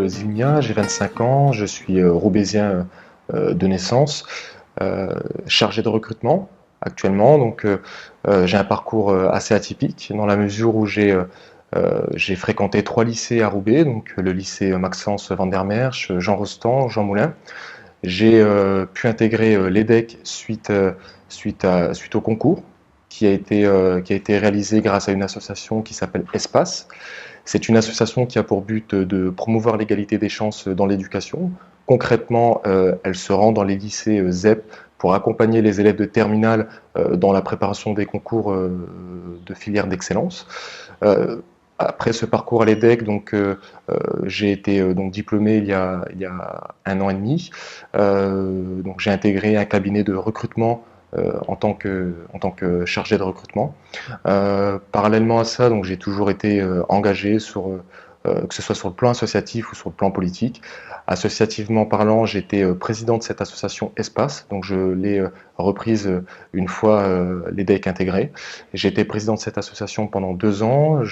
Zilmia, j'ai 25 ans, je suis roubaisien de naissance, chargé de recrutement actuellement. J'ai un parcours assez atypique dans la mesure où j'ai fréquenté 3 lycées à Roubaix, donc le lycée Maxence Van der Merch, Jean Rostand, Jean Moulin. J'ai pu intégrer l'EDEC suite au concours qui a été réalisé grâce à une association qui s'appelle Espace. C'est une association qui a pour but de promouvoir l'égalité des chances dans l'éducation. Concrètement, elle se rend dans les lycées ZEP pour accompagner les élèves de terminale dans la préparation des concours de filière d'excellence. Après ce parcours à l'EDEC, j'ai été diplômé il y a 1 an et demi. J'ai intégré un cabinet de recrutement en tant que chargé de recrutement. Parallèlement à ça, j'ai toujours été engagé que ce soit sur le plan associatif ou sur le plan politique. Associativement parlant, j'étais président de cette association Espace, donc je l'ai reprise une fois l'EDEC intégré. J'ai été président de cette association pendant 2 ans.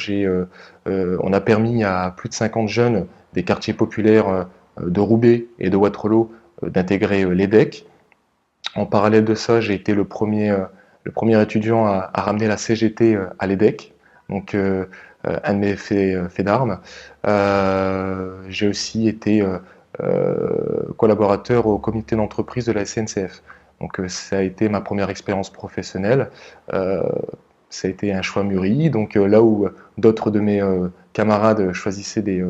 On a permis à plus de 50 jeunes des quartiers populaires de Roubaix et de Wattrelos d'intégrer l'EDEC. En parallèle de ça, j'ai été le premier étudiant à ramener la CGT à l'EDEC, un de mes faits d'armes. J'ai aussi été collaborateur au comité d'entreprise de la SNCF. Ça a été ma première expérience professionnelle. Ça a été un choix mûri. Là où d'autres de mes camarades choisissaient des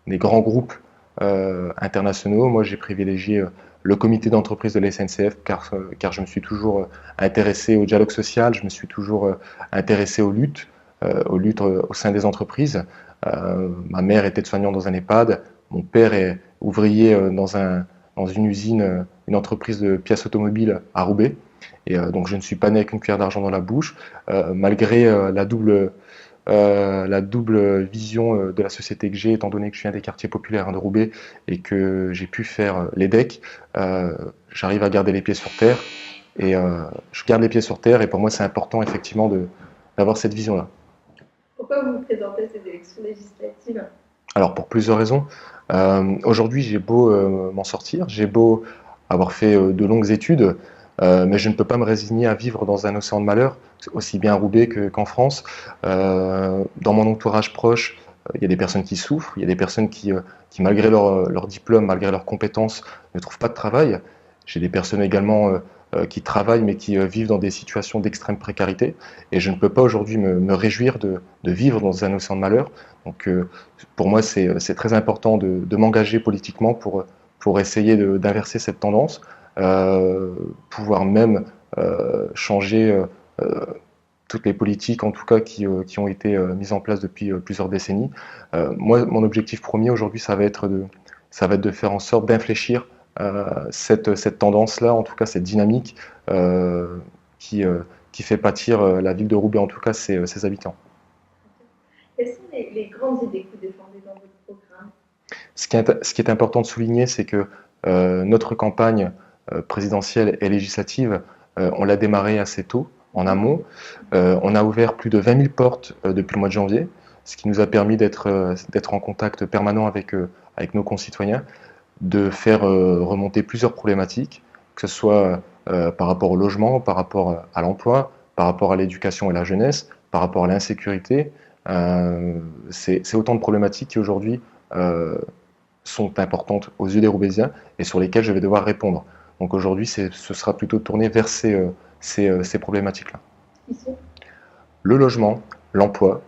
grands groupes internationaux, moi j'ai privilégié le comité d'entreprise de la SNCF car je me suis toujours intéressé au dialogue social, je me suis toujours intéressé aux luttes au sein des entreprises. Ma mère était soignante dans un EHPAD, mon père est ouvrier dans une usine, une entreprise de pièces automobiles à Roubaix. Donc je ne suis pas né avec une cuillère d'argent dans la bouche, malgré la double vision de la société que j'ai, étant donné que je viens des quartiers populaires de Roubaix et que j'ai pu faire l'EDEC. J'arrive à garder les pieds sur terre et je garde les pieds sur terre et pour moi c'est important effectivement d'avoir cette vision-là. Pourquoi vous vous présentez à ces élections législatives? Alors pour plusieurs raisons. Aujourd'hui j'ai beau m'en sortir, j'ai beau avoir fait de longues études, mais je ne peux pas me résigner à vivre dans un océan de malheur, aussi bien à Roubaix qu'en France. Dans mon entourage proche, il y a des personnes qui souffrent, il y a des personnes qui malgré leur diplôme, malgré leurs compétences, ne trouvent pas de travail. J'ai des personnes également qui travaillent mais qui vivent dans des situations d'extrême précarité. Et je ne peux pas aujourd'hui me réjouir de vivre dans un océan de malheur. Pour moi, c'est très important de m'engager politiquement pour essayer d'inverser cette tendance, pouvoir même changer toutes les politiques, en tout cas, qui ont été mises en place depuis plusieurs décennies. Moi, mon objectif premier aujourd'hui, ça va être de faire en sorte d'infléchir cette tendance-là, en tout cas cette dynamique qui fait pâtir la ville de Roubaix, en tout cas ses habitants. Quelles sont les grandes idées que vous défendez dans votre programme? Ce qui est important de souligner, c'est que notre campagne présidentielle et législative, on l'a démarrée assez tôt, en amont. On a ouvert plus de 20 000 portes depuis le mois de janvier, ce qui nous a permis d'être en contact permanent avec nos concitoyens, de faire remonter plusieurs problématiques, que ce soit par rapport au logement, par rapport à l'emploi, par rapport à l'éducation et la jeunesse, par rapport à l'insécurité. C'est autant de problématiques qui aujourd'hui sont importantes aux yeux des Roubaisiens et sur lesquelles je vais devoir répondre. Donc aujourd'hui, ce sera plutôt tourné vers ces problématiques-là. Qui sont? Le logement, l'emploi,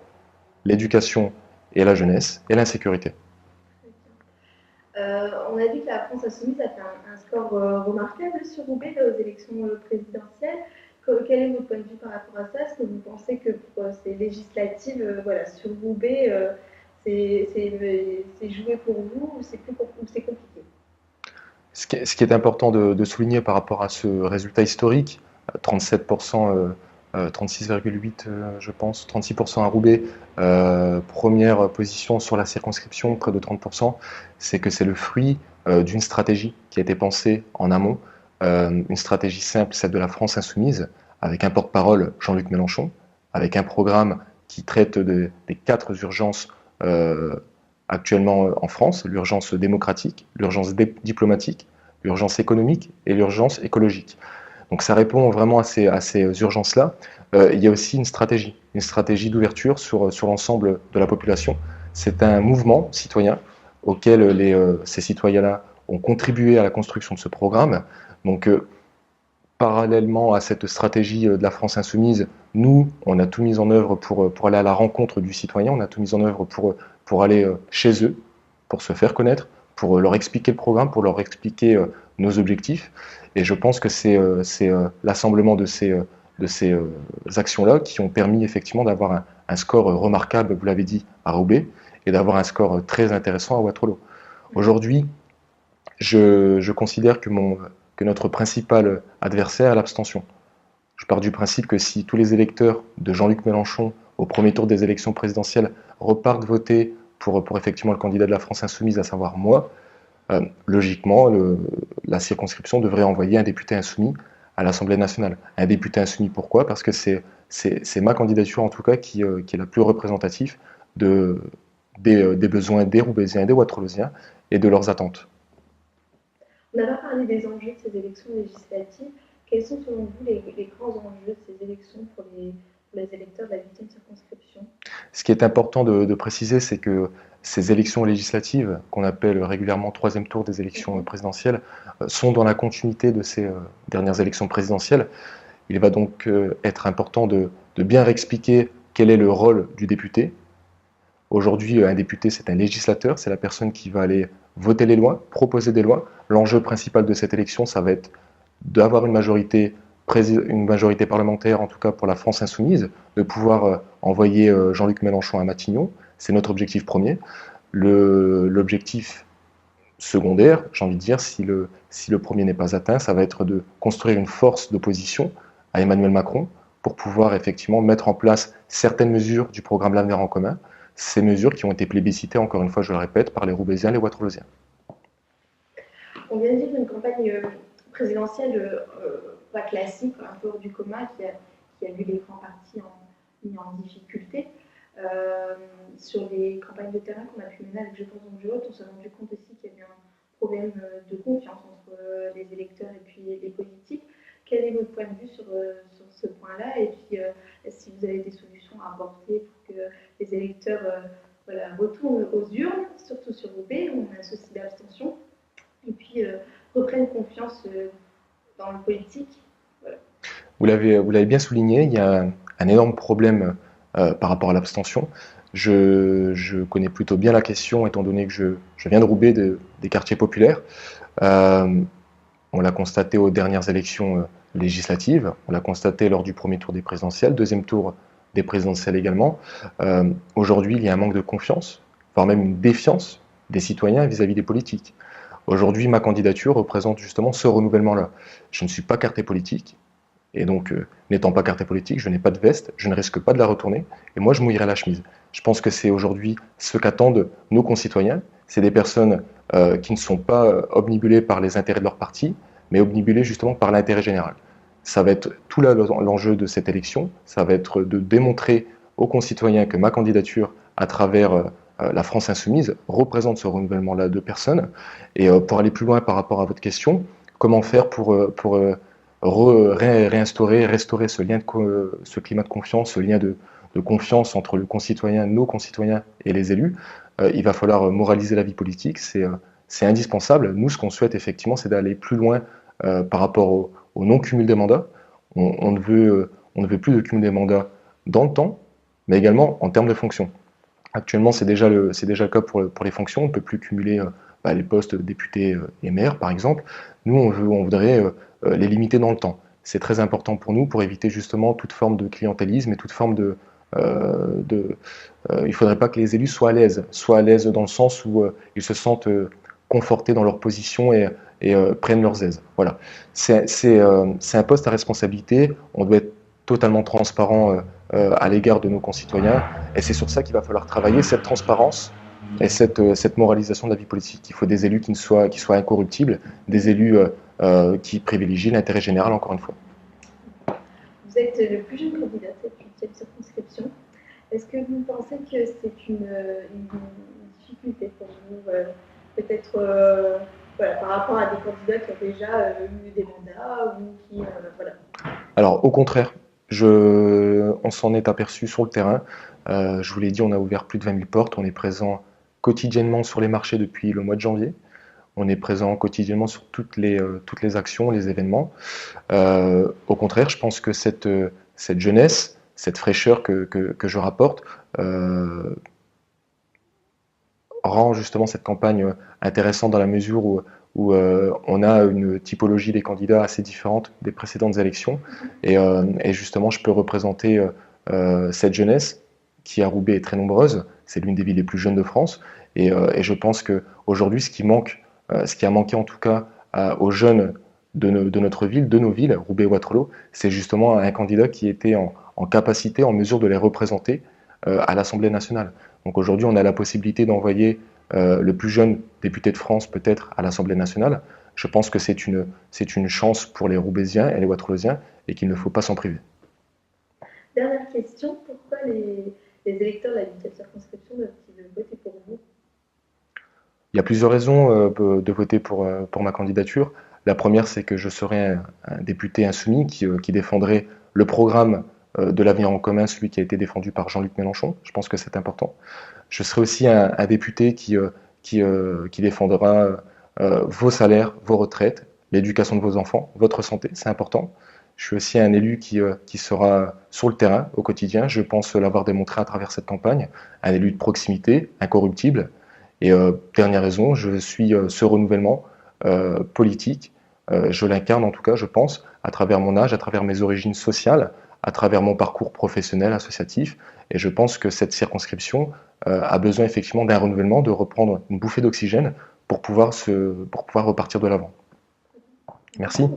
l'éducation et la jeunesse et l'insécurité. On a vu que la France Insoumise a fait un score remarquable sur Roubaix aux élections présidentielles. Quel est votre point de vue par rapport à ça? Est-ce que vous pensez que pour ces législatives, sur Roubaix, c'est joué pour vous ou c'est compliqué? Ce qui est important de souligner par rapport à ce résultat historique, 37%, 36,8 je pense, 36% à Roubaix, première position sur la circonscription, près de 30%, c'est que c'est le fruit d'une stratégie qui a été pensée en amont, une stratégie simple, celle de la France Insoumise, avec un porte-parole, Jean-Luc Mélenchon, avec un programme qui traite des 4 urgences actuellement en France, l'urgence démocratique, l'urgence diplomatique, l'urgence économique et l'urgence écologique. Donc ça répond vraiment à ces urgences-là. Il y a aussi une stratégie d'ouverture sur l'ensemble de la population. C'est un mouvement citoyen auquel ces citoyens-là ont contribué à la construction de ce programme. Donc parallèlement à cette stratégie de la France insoumise, nous, on a tout mis en œuvre pour aller à la rencontre du citoyen, on a tout mis en œuvre pour aller chez eux, pour se faire connaître, pour leur expliquer le programme, pour leur expliquer nos objectifs. Et je pense que c'est l'assemblement de ces actions-là qui ont permis effectivement d'avoir un score remarquable, vous l'avez dit, à Roubaix, et d'avoir un score très intéressant à Waterloo. Aujourd'hui, je considère que notre principal adversaire est l'abstention. Je pars du principe que si tous les électeurs de Jean-Luc Mélenchon, au premier tour des élections présidentielles, repartent voter pour effectivement le candidat de la France insoumise, à savoir moi, logiquement, la circonscription devrait envoyer un député insoumis à l'Assemblée nationale. Un député insoumis, pourquoi? Parce que c'est ma candidature, en tout cas, qui est la plus représentative des besoins des Roubaisiens et des Waterloosiens et de leurs attentes. On n'a pas parlé des enjeux de ces élections législatives. Quels sont, selon vous, les grands enjeux de ces élections pour les électeurs de la 8e circonscription? Ce qui est important de préciser, c'est que ces élections législatives, qu'on appelle régulièrement troisième tour des élections présidentielles, sont dans la continuité de ces dernières élections présidentielles. Il va donc être important de bien réexpliquer quel est le rôle du député. Aujourd'hui, un député, c'est un législateur, c'est la personne qui va aller voter les lois, proposer des lois. L'enjeu principal de cette élection, ça va être d'avoir une majorité parlementaire, en tout cas pour la France insoumise, de pouvoir envoyer Jean-Luc Mélenchon à Matignon. C'est notre objectif premier. L'objectif secondaire, j'ai envie de dire, si le premier n'est pas atteint, ça va être de construire une force d'opposition à Emmanuel Macron pour pouvoir effectivement mettre en place certaines mesures du programme L'Avenir en commun, ces mesures qui ont été plébiscitées, encore une fois, je le répète, par les Roubaisiens et les Waterloosiens. On vient de vivre une campagne présidentielle pas classique, un peu hors du commun, qui a vu les grands partis mis en difficulté. Sur les campagnes de terrain qu'on a pu mener avec Je pense donc je vote, on s'est rendu compte aussi qu'il y avait un problème de confiance entre les électeurs et puis les politiques. Quel est votre point de vue sur ce point-là? Et puis, si vous avez des solutions à apporter pour que les électeurs retournent aux urnes, surtout sur Roubaix, où on a un souci d'abstention, et puis reprennent confiance dans le politique. Voilà. Vous l'avez bien souligné, il y a un énorme problème par rapport à l'abstention. Je connais plutôt bien la question, étant donné que je viens de Roubaix, des quartiers populaires. On l'a constaté aux dernières élections législatives, on l'a constaté lors du premier tour des présidentielles, deuxième tour des présidentielles également. Aujourd'hui, il y a un manque de confiance, voire même une défiance des citoyens vis-à-vis des politiques. Aujourd'hui, ma candidature représente justement ce renouvellement-là. Je ne suis pas carté politique, et donc, n'étant pas carté politique, je n'ai pas de veste, je ne risque pas de la retourner, et moi je mouillerai la chemise. Je pense que c'est aujourd'hui ce qu'attendent nos concitoyens. C'est des personnes qui ne sont pas obnubilées par les intérêts de leur parti, mais obnubilées justement par l'intérêt général. Ça va être tout l'enjeu de cette élection, ça va être de démontrer aux concitoyens que ma candidature, à travers la France insoumise, représente ce renouvellement-là de personnes. Et pour aller plus loin par rapport à votre question, comment faire pour restaurer ce climat de confiance, ce lien de confiance entre le concitoyen, nos concitoyens et les élus? Il va falloir moraliser la vie politique, c'est indispensable. Nous, ce qu'on souhaite effectivement, c'est d'aller plus loin par rapport au non-cumul des mandats. On ne veut plus de cumul des mandats dans le temps, mais également en termes de fonctions. Actuellement, c'est déjà le cas pour les fonctions. On ne peut plus cumuler les postes de députés et maires, par exemple. Nous, on voudrait les limiter dans le temps. C'est très important pour nous pour éviter justement toute forme de clientélisme et toute forme il ne faudrait pas que les élus soient à l'aise dans le sens où ils se sentent confortés dans leur position et prennent leurs aises. Voilà. C'est un poste à responsabilité. On doit être totalement transparent à l'égard de nos concitoyens. Et c'est sur ça qu'il va falloir travailler, cette transparence et cette moralisation de la vie politique. Il faut des élus qui soient incorruptibles, des élus qui privilégient l'intérêt général, encore une fois. Vous êtes le plus jeune candidat de cette 8e circonscription. Est-ce que vous pensez que c'est une difficultés pour vous, peut-être voilà, par rapport à des candidats qui ont déjà eu des mandats ou qui voilà. Alors, au contraire, on s'en est aperçu sur le terrain. Je vous l'ai dit, on a ouvert plus de 20 000 portes. On est présent quotidiennement sur les marchés depuis le mois de janvier. On est présent quotidiennement sur toutes les actions, les événements. Au contraire, je pense que cette jeunesse, cette fraîcheur que je rapporte, rend justement cette campagne intéressante dans la mesure où on a une typologie des candidats assez différente des précédentes élections. Et justement, je peux représenter cette jeunesse qui à Roubaix est très nombreuse. C'est l'une des villes les plus jeunes de France. Et je pense qu'aujourd'hui, ce qui a manqué en tout cas aux jeunes de notre ville, de nos villes, Roubaix et Waterloo, c'est justement un candidat qui était en capacité, en mesure de les représenter à l'Assemblée nationale. Donc aujourd'hui, on a la possibilité d'envoyer le plus jeune député de France peut-être à l'Assemblée nationale. Je pense que c'est une chance pour les Roubaisiens et les Waterloosiens et qu'il ne faut pas s'en priver. Dernière question, pourquoi les électeurs de la 8e circonscription doivent-ils voter pour vous? Il y a plusieurs raisons de voter pour ma candidature. La première, c'est que je serai un député insoumis qui défendrait le programme de l'avenir en commun, celui qui a été défendu par Jean-Luc Mélenchon. Je pense que c'est important. Je serai aussi un député qui défendra vos salaires, vos retraites, l'éducation de vos enfants, votre santé, c'est important. Je suis aussi un élu qui sera sur le terrain au quotidien. Je pense l'avoir démontré à travers cette campagne. Un élu de proximité, incorruptible. Et dernière raison, je suis ce renouvellement politique. Je l'incarne en tout cas, je pense, à travers mon âge, à travers mes origines sociales, à travers mon parcours professionnel, associatif. Et je pense que cette circonscription a besoin effectivement d'un renouvellement, de reprendre une bouffée d'oxygène pour pouvoir repartir de l'avant. Merci.